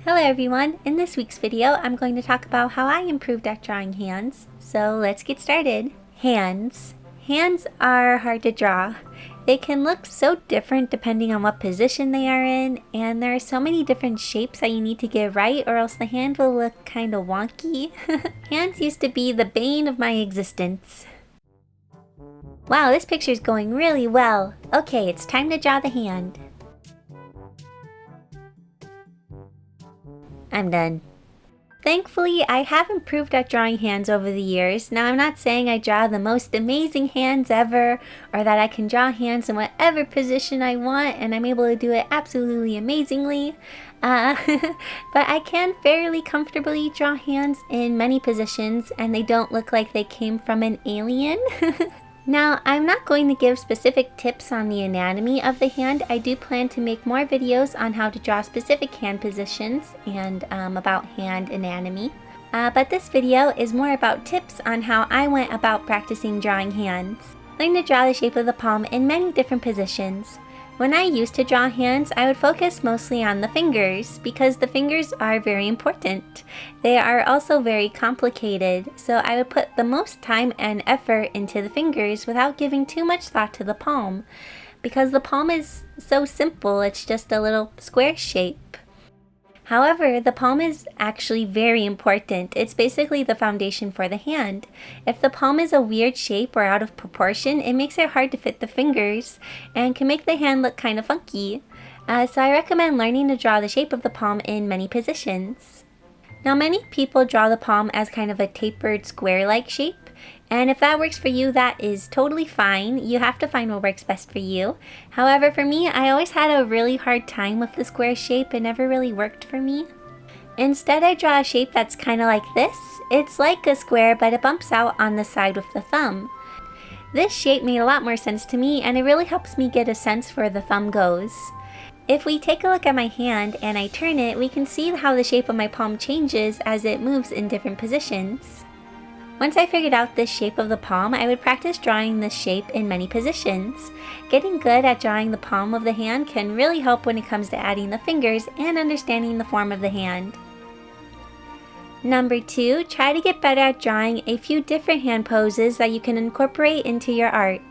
Hello everyone! In this week's video, I'm going to talk about how I improved at drawing hands. So let's get started. Hands. Hands are hard to draw. They can look so different depending on what position they are in, and there are so many different shapes that you need to get right or else the hand will look kind of wonky. Hands used to be the bane of my existence. Wow, this picture's going really well. Okay, it's time to draw the hand. I'm done. Thankfully, I have improved at drawing hands over the years. Now, I'm not saying I draw the most amazing hands ever, or that I can draw hands in whatever position I want and I'm able to do it absolutely amazingly. But I can fairly comfortably draw hands in many positions and they don't look like they came from an alien. Now, I'm not going to give specific tips on the anatomy of the hand. I do plan to make more videos on how to draw specific hand positions and about hand anatomy. But this video is more about tips on how I went about practicing drawing hands. Learn to draw the shape of the palm in many different positions. When I used to draw hands, I would focus mostly on the fingers because the fingers are very important. They are also very complicated, so I would put the most time and effort into the fingers without giving too much thought to the palm. Because the palm is so simple, it's just a little square shape. However, the palm is actually very important. It's basically the foundation for the hand. If the palm is a weird shape or out of proportion, it makes it hard to fit the fingers and can make the hand look kind of funky. So I recommend learning to draw the shape of the palm in many positions. Now, many people draw the palm as kind of a tapered square-like shape. And if that works for you, that is totally fine. You have to find what works best for you. However, for me, I always had a really hard time with the square shape. It never really worked for me. Instead, I draw a shape that's kind of like this. It's like a square, but it bumps out on the side with the thumb. This shape made a lot more sense to me, and it really helps me get a sense for where the thumb goes. If we take a look at my hand and I turn it, we can see how the shape of my palm changes as it moves in different positions. Once I figured out this shape of the palm, I would practice drawing this shape in many positions. Getting good at drawing the palm of the hand can really help when it comes to adding the fingers and understanding the form of the hand. Number 2, try to get better at drawing a few different hand poses that you can incorporate into your art.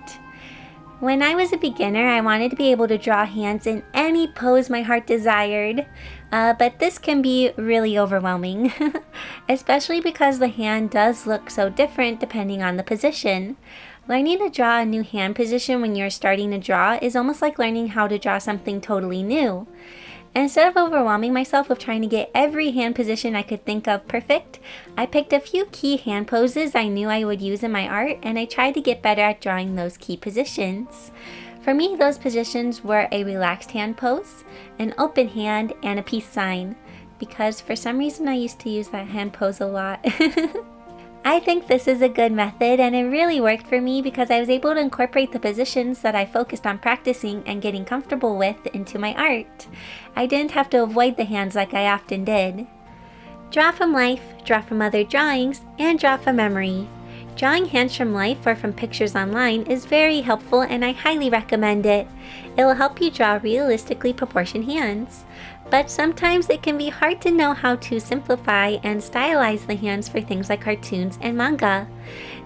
When I was a beginner, I wanted to be able to draw hands in any pose my heart desired, but this can be really overwhelming, especially because the hand does look so different depending on the position. Learning to draw a new hand position when you're starting to draw is almost like learning how to draw something totally new. Instead of overwhelming myself with trying to get every hand position I could think of perfect, I picked a few key hand poses I knew I would use in my art, and I tried to get better at drawing those key positions. For me, those positions were a relaxed hand pose, an open hand, and a peace sign, because for some reason I used to use that hand pose a lot. I think this is a good method, and it really worked for me because I was able to incorporate the positions that I focused on practicing and getting comfortable with into my art. I didn't have to avoid the hands like I often did. Draw from life, draw from other drawings, and draw from memory. Drawing hands from life or from pictures online is very helpful and I highly recommend it. It will help you draw realistically proportioned hands. But sometimes it can be hard to know how to simplify and stylize the hands for things like cartoons and manga.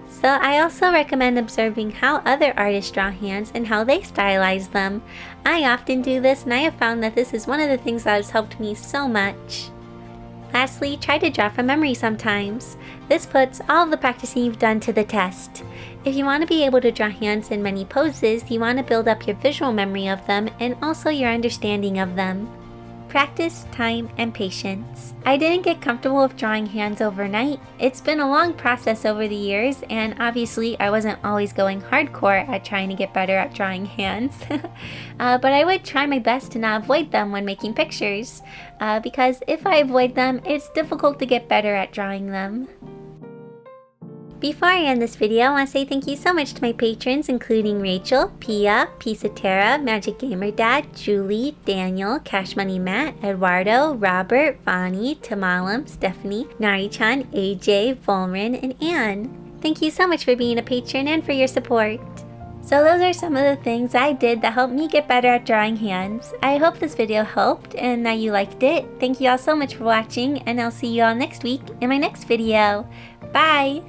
So I also recommend observing how other artists draw hands and how they stylize them. I often do this and I have found that this is one of the things that has helped me so much. Lastly, try to draw from memory sometimes. This puts all the practicing you've done to the test. If you want to be able to draw hands in many poses, you want to build up your visual memory of them and also your understanding of them. Practice, time, and patience. I didn't get comfortable with drawing hands overnight. It's been a long process over the years, and obviously I wasn't always going hardcore at trying to get better at drawing hands. But I would try my best to not avoid them when making pictures, because if I avoid them, it's difficult to get better at drawing them. Before I end this video, I want to say thank you so much to my patrons, including Rachel, Pia, Pisatera, Magic Gamer Dad, Julie, Daniel, Cash Money Matt, Eduardo, Robert, Vani, Tamalam, Stephanie, Nari-chan, AJ, Volrin, and Anne. Thank you so much for being a patron and for your support. So those are some of the things I did that helped me get better at drawing hands. I hope this video helped and that you liked it. Thank you all so much for watching, and I'll see you all next week in my next video. Bye!